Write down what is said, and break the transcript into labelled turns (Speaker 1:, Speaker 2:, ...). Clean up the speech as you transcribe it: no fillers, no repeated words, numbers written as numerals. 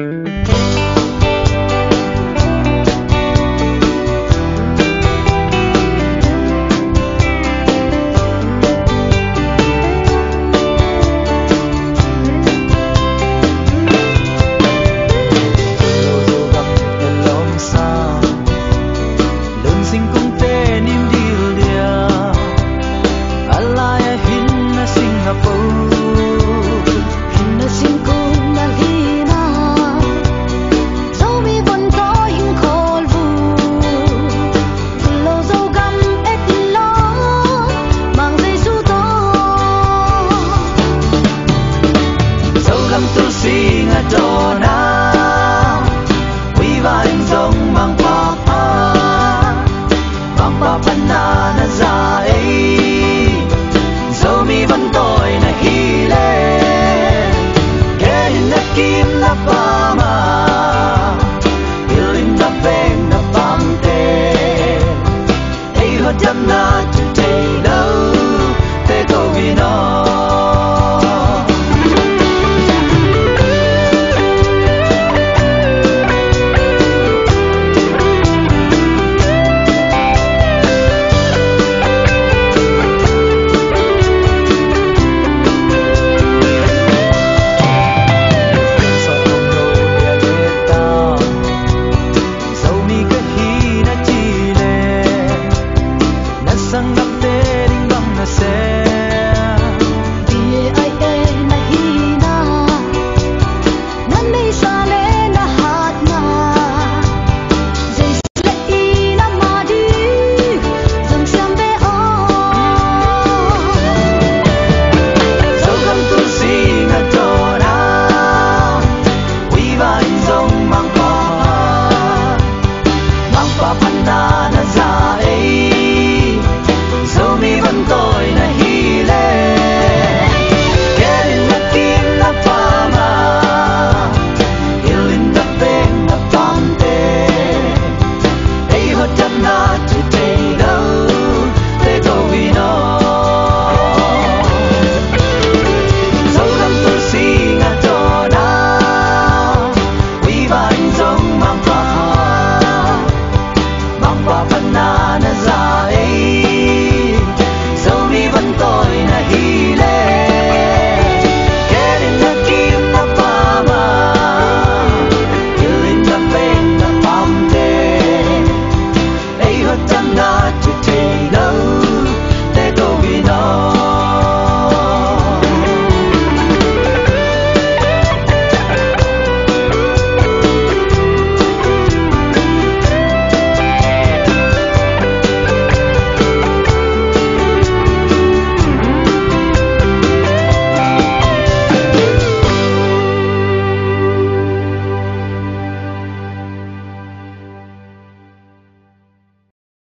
Speaker 1: và in dòng mang qua mang pa panna na zai zau mi van toi na hi le ke hin na kim na pa ma il in da beng na pam te ei ho jam na tu te lo te ko vi no. Dẫu gầm tu si ngã dẫu mi vẫn tôi na hi le ke hin na kim na pa ma il in da beng na pam te ei ho jam na tu te lo te ko vi no. Dẫu gầm tu si ngã mang pa panna na zai